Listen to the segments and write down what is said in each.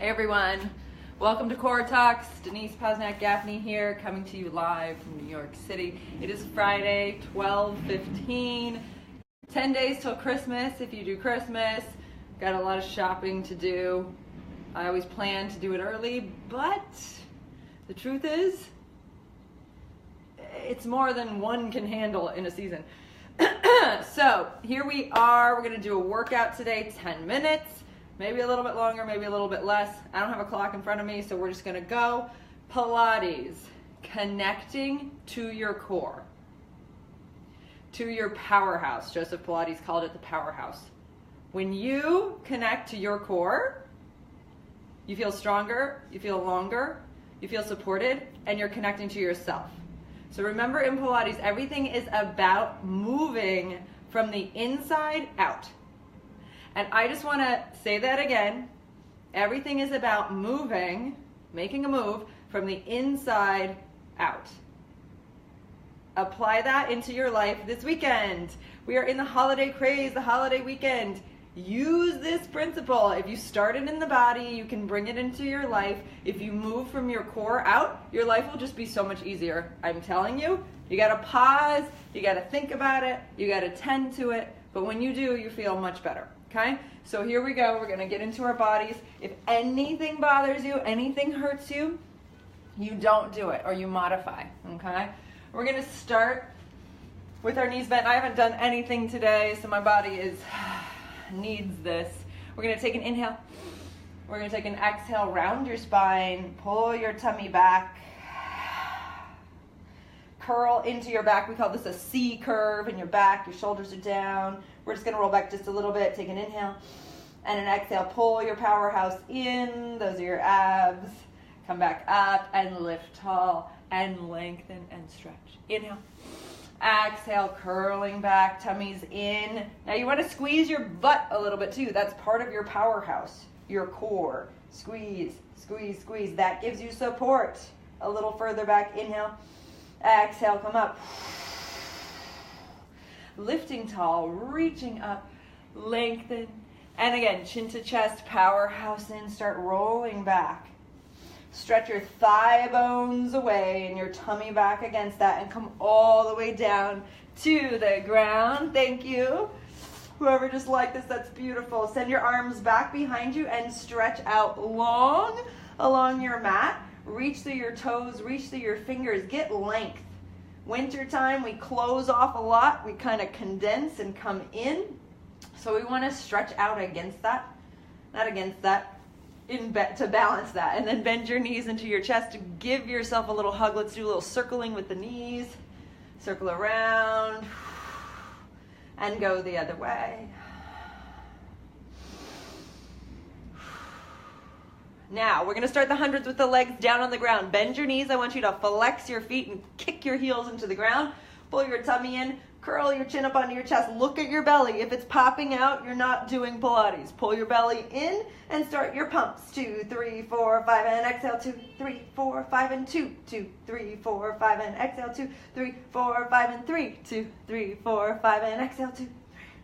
Hey everyone, welcome to Core Talks. Denise Posnak Gaffney here, coming to you live from New York City. It is Friday, 12:15, 10 days till Christmas if you do Christmas. Got a lot of shopping to do. I always plan to do it early, but the truth is, it's more than one can handle in a season. So here we are, we're gonna do a workout today, 10 minutes. Maybe a little bit longer, maybe a little bit less. I don't have a clock in front of me, so we're just gonna go. Pilates, connecting to your core, to your powerhouse. Joseph Pilates called it the powerhouse. When you connect to your core, you feel stronger, you feel longer, you feel supported, and you're connecting to yourself. So remember, in Pilates, everything is about moving from the inside out. And I just want to say that again. Everything is about moving, making a move from the inside out. Apply that into your life this weekend. We are in the holiday craze, the holiday weekend. Use this principle. If you started in the body, you can bring it into your life. If you move from your core out, your life will just be so much easier. I'm telling you, you got to pause, you got to think about it, you got to tend to it. But when you do, you feel much better. Okay, so here we go. We're going to get into our bodies. If anything bothers you, anything hurts you, you don't do it or you modify. Okay, we're going to start with our knees bent. I haven't done anything today, so my body needs this. We're going to take an inhale. We're going to take an exhale. Round your spine. Pull your tummy back. Curl into your back. We call this a C curve in your back. Your shoulders are down. We're just going to roll back just a little bit. Take an inhale and an exhale. Pull your powerhouse in. Those are your abs. Come back up and lift tall and lengthen and stretch. Inhale. Exhale, curling back, tummy's in. Now you want to squeeze your butt a little bit too. That's part of your powerhouse, your core. Squeeze, squeeze, squeeze. That gives you support. A little further back. Inhale. Exhale, come up. Lifting tall, reaching up, lengthen. And again, chin to chest, powerhouse in. Start rolling back. Stretch your thigh bones away and your tummy back against that and come all the way down to the ground. Thank you. Whoever just liked this, that's beautiful. Send your arms back behind you and stretch out long along your mat. Reach through your toes, reach through your fingers, get length. Winter time, we close off a lot. We kind of condense and come in. So we want to stretch out against that, not against that, to balance that. And then bend your knees into your chest to give yourself a little hug. Let's do a little circling with the knees. Circle around and go the other way. Now, we're going to start the hundreds with the legs down on the ground. Bend your knees. I want you to flex your feet and kick your heels into the ground. Pull your tummy in. Curl your chin up onto your chest. Look at your belly. If it's popping out, you're not doing Pilates. Pull your belly in and start your pumps. 2, 3, 4, 5, and exhale. 2, 3, 4, 5, and 2. 2, 3, 4, 5, and exhale. 2, 3, 4, 5, and 3. 2, 3, 4, 5, and exhale. 2,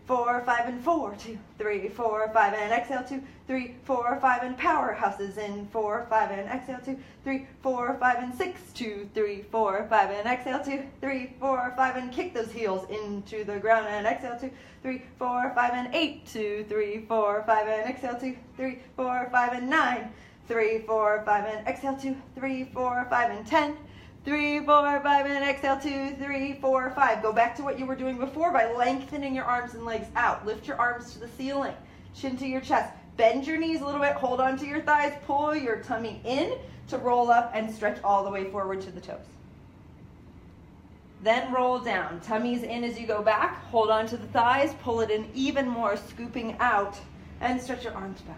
4, 5, and 4. 2, 3, 4, 5, and exhale. 2, 3, 4, 5, and powerhouses in. 4, 5, and exhale. 2, 3, 4, 5, and 6. 2, 3, 4, 5, and exhale. 2, 3, 4, 5, and kick those heels into the ground and exhale. 2, 3, 4, 5, and 8. 2, 3, 4, 5, and exhale. 2, 3, 4, 5, and 9. 3, 4, 5, and exhale. 2, 3, 4, 5, and 10. 3, 4, 5, and exhale. 2, 3, 4, 5. Go back to what you were doing before by lengthening your arms and legs out. Lift your arms to the ceiling, chin to your chest. Bend your knees a little bit. Hold on to your thighs. Pull your tummy in to roll up and stretch all the way forward to the toes. Then roll down. Tummy's in as you go back. Hold on to the thighs. Pull it in even more, scooping out, and stretch your arms back.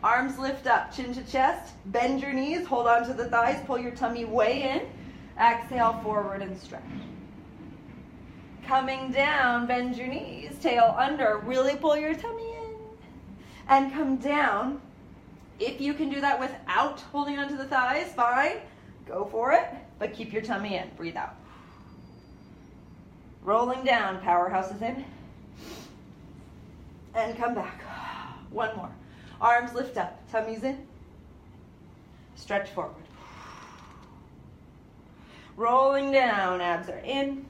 Arms lift up, chin to chest. Bend your knees, hold on to the thighs, pull your tummy way in. Exhale, forward and stretch. Coming down, bend your knees, tail under, really pull your tummy in. And come down. If you can do that without holding onto the thighs, fine. Go for it, but keep your tummy in. Breathe out. Rolling down, powerhouse is in. And come back. One more. Arms lift up, tummies in. Stretch forward. Rolling down, abs are in.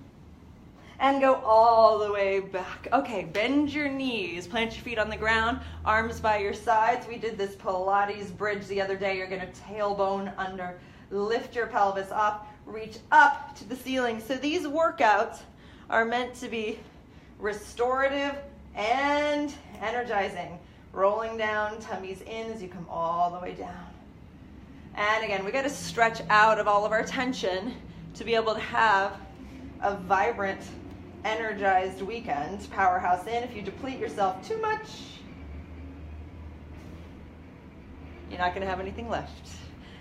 And go all the way back. Okay, bend your knees, plant your feet on the ground, arms by your sides. We did this Pilates bridge the other day. You're gonna tailbone under, lift your pelvis up, reach up to the ceiling. So these workouts are meant to be restorative and energizing. Rolling down, tummies in as you come all the way down. And again, we gotta stretch out of all of our tension to be able to have a vibrant, energized weekend. Powerhouse in. If you deplete yourself too much, you're not gonna have anything left.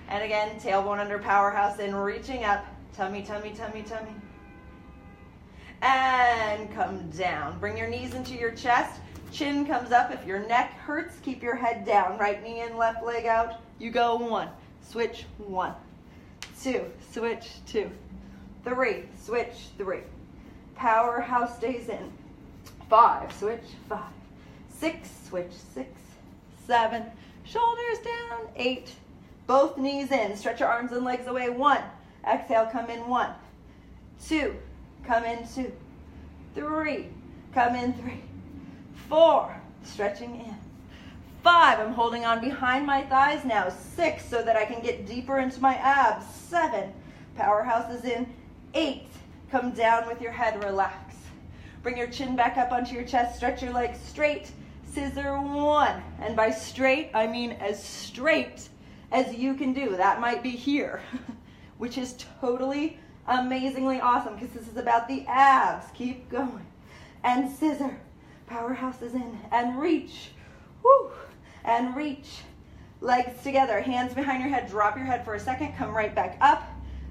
And again, tailbone under, powerhouse in, reaching up, tummy, tummy, tummy, tummy. And come down. Bring your knees into your chest. Chin comes up. If your neck hurts, keep your head down. Right knee in, left leg out. You go 1, switch 1, 2, switch 2, 3, switch 3. Powerhouse stays in. 5, switch 5, 6, switch 6, 7, shoulders down, 8, both knees in. Stretch your arms and legs away. 1, exhale, come in 1, 2, come in 2, 3, come in 3, 4, stretching in. 5, I'm holding on behind my thighs now. 6, so that I can get deeper into my abs. 7, powerhouse is in. 8, come down with your head, relax. Bring your chin back up onto your chest, stretch your legs straight. Scissor 1, and by straight, I mean as straight as you can do. That might be here, which is totally amazingly awesome because this is about the abs. Keep going. And scissor, powerhouse is in, and reach. Woo. And reach. Legs together, hands behind your head. Drop your head for a second. Come right back up.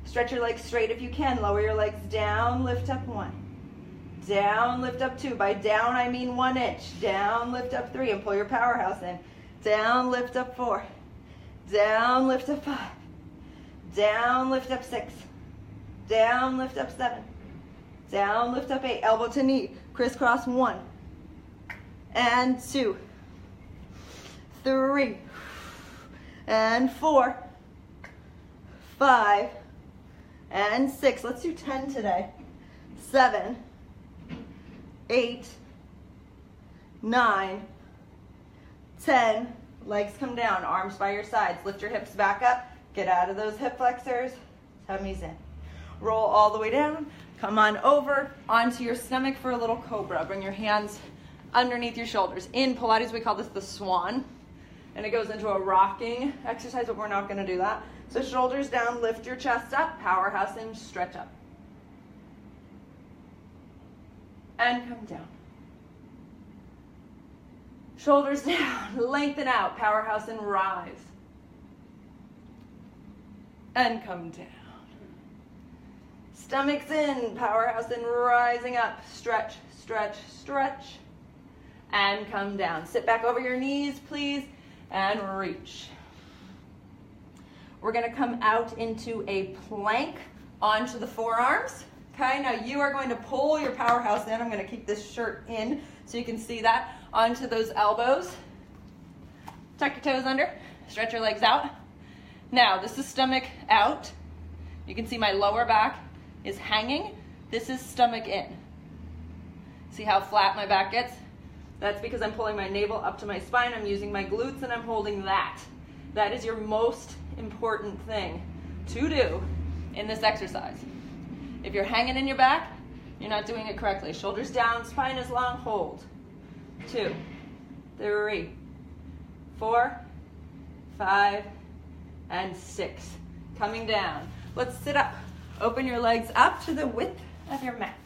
Stretch your legs straight if you can. Lower your legs down. Lift up 1. Down, lift up 2. By down, I mean 1 inch. Down, lift up 3, and pull your powerhouse in. Down, lift up 4. Down, lift up 5. Down, lift up 6. Down, lift up 7. Down, lift up 8. Elbow to knee. Crisscross 1. And 2. 3. And 4. 5. And 6. Let's do 10 today. 7. 8. 9. 10. Legs come down. Arms by your sides. Lift your hips back up. Get out of those hip flexors. Tummies in. Roll all the way down. Come on over onto your stomach for a little cobra. Bring your hands underneath your shoulders. In Pilates, we call this the swan. And it goes into a rocking exercise, but we're not going to do that. So shoulders down, lift your chest up, powerhouse in, stretch up. And come down. Shoulders down, lengthen out, powerhouse in, rise. And come down. Stomach's in, powerhouse in, rising up, stretch, stretch, stretch. And come down. Sit back over your knees, please. And reach. We're going to come out into a plank onto the forearms. Okay, now you are going to pull your powerhouse in. I'm going to keep this shirt in so you can see that. Onto those elbows. Tuck your toes under. Stretch your legs out. Now, this is stomach out. You can see my lower back is hanging. This is stomach in. See how flat my back gets? That's because I'm pulling my navel up to my spine. I'm using my glutes and I'm holding that. That is your most important thing to do in this exercise. If you're hanging in your back, you're not doing it correctly. Shoulders down, spine is long, hold. 2, 3, 4, 5, and 6. Coming down. Let's sit up. Open your legs up to the width of your mat.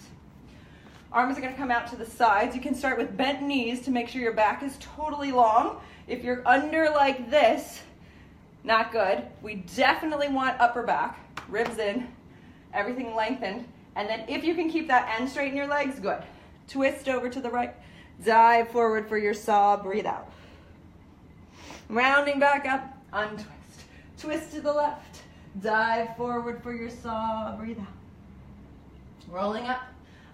Arms are going to come out to the sides. You can start with bent knees to make sure your back is totally long. If you're under like this, not good. We definitely want upper back, ribs in, everything lengthened. And then if you can keep that end straight in your legs, good. Twist over to the right. Dive forward for your saw. Breathe out. Rounding back up, untwist. Twist to the left. Dive forward for your saw. Breathe out. Rolling up.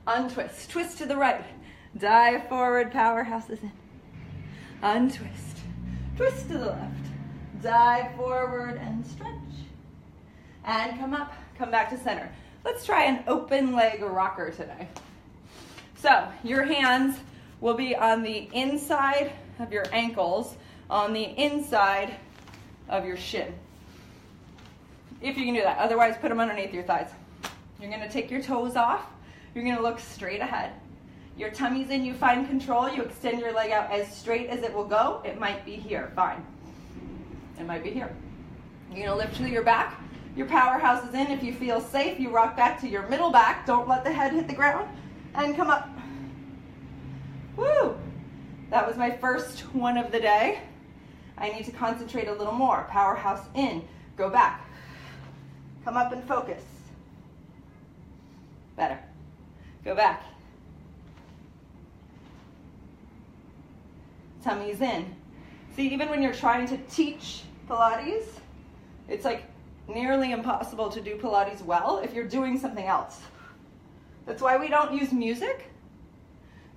Untwist. Twist to the right. Dive forward. Powerhouse is in. Untwist. twist to the left, dive forward and stretch, and come up, come back to center. Let's try an open leg rocker today. So your hands will be on the inside of your ankles, on the inside of your shin. If you can do that, otherwise put them underneath your thighs. You're gonna take your toes off, you're gonna look straight ahead. Your tummy's in, you find control, you extend your leg out as straight as it will go. It might be here, fine. It might be here. You're gonna lift to your back, your powerhouse is in. If you feel safe, you rock back to your middle back, don't let the head hit the ground, and come up. Woo! That was my first one of the day. I need to concentrate a little more. Powerhouse in, go back. Come up and focus. Better. Go back. Tummy's in. See, even when you're trying to teach Pilates, it's like nearly impossible to do Pilates well if you're doing something else. That's why we don't use music.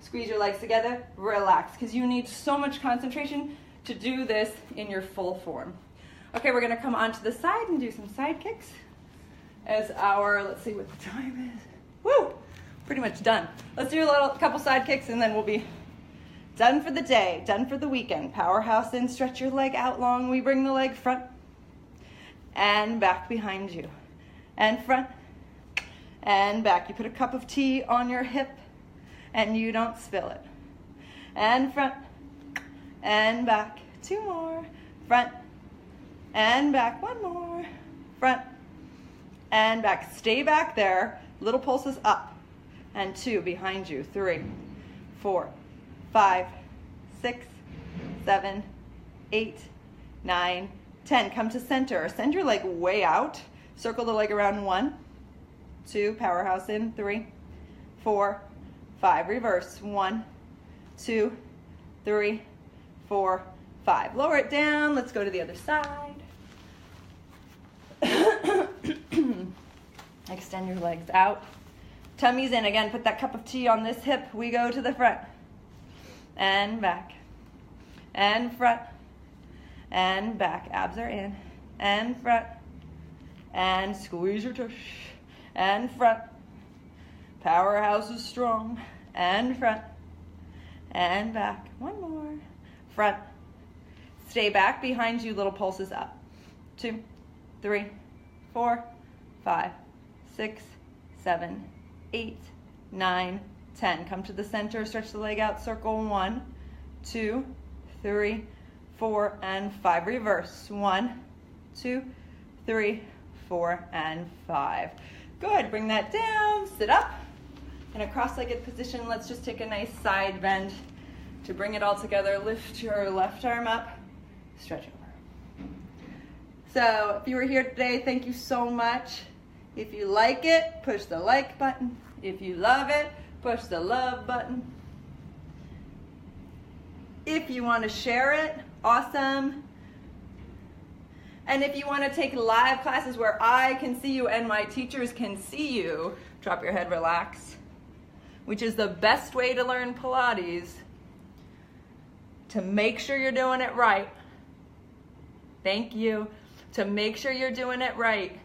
Squeeze your legs together, relax, because you need so much concentration to do this in your full form. Okay, we're gonna come onto the side and do some side kicks as our, let's see what the time is. Woo, pretty much done. Let's do a couple side kicks and then we'll be done for the day, done for the weekend. Powerhouse in, stretch your leg out long. We bring the leg front and back behind you. And front and back. You put a cup of tea on your hip and you don't spill it. And front and back. Two more. Front and back. One more. Front and back. Stay back there. Little pulses up. And two behind you. 3, 4, 5, 6, 7, 8, 9, 10. Come to center. Send your leg way out. Circle the leg around. 1, 2, powerhouse in. 3, 4, 5. Reverse. 1, 2, 3, 4, 5. Lower it down. Let's go to the other side. Extend your legs out. Tummy's in. Again, put that cup of tea on this hip. We go to the front. And back. And front. And back. Abs are in. And front. And squeeze your tush. And front. Powerhouse is strong. And front. And back. One more. Front. Stay back behind you. Little pulses up. 2, 3, 4, 5, 6, 7, 8, 9, 10. Come to the center. Stretch the leg out. Circle. 1, 2, 3, 4, and 5. Reverse. 1, 2, 3, 4, and 5. Good. Bring that down. Sit up. In a cross-legged position, let's just take a nice side bend to bring it all together. Lift your left arm up. Stretch over. So if you were here today, thank you so much. If you like it, push the like button. If you love it, push the love button. If you want to share it, awesome. And if you want to take live classes where I can see you and my teachers can see you, drop your head, relax, which is the best way to learn Pilates, to make sure you're doing it right. Thank you. To make sure you're doing it right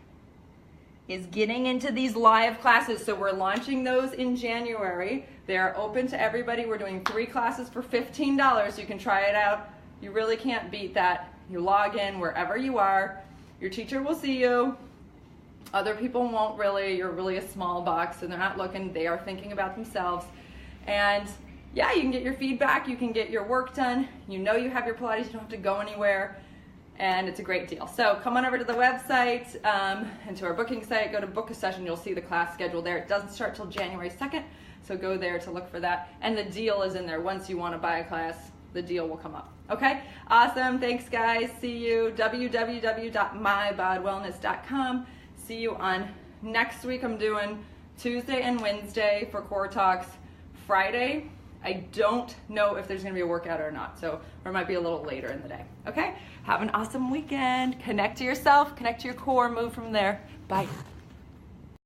is getting into these live classes. So we're launching those in January. They're open to everybody. We're doing 3 classes for $15. You can try it out. You really can't beat that. You log in wherever you are. Your teacher will see you. Other people won't really. You're really a small box, so they're not looking. They are thinking about themselves. And yeah, you can get your feedback. You can get your work done. You know you have your Pilates. You don't have to go anywhere. And it's a great deal. So come on over to the website and to our booking site. Go to book a session. You'll see the class schedule there. It doesn't start till January 2nd, so go there to look for that. And the deal is in there. Once you want to buy a class, the deal will come up. Okay? Awesome. Thanks, guys. See you. www.mybodwellness.com. See you on next week. I'm doing Tuesday and Wednesday for Core Talks. Friday, I don't know if there's going to be a workout or not, so or it might be a little later in the day. Okay? Have an awesome weekend. Connect to yourself, connect to your core, move from there. Bye.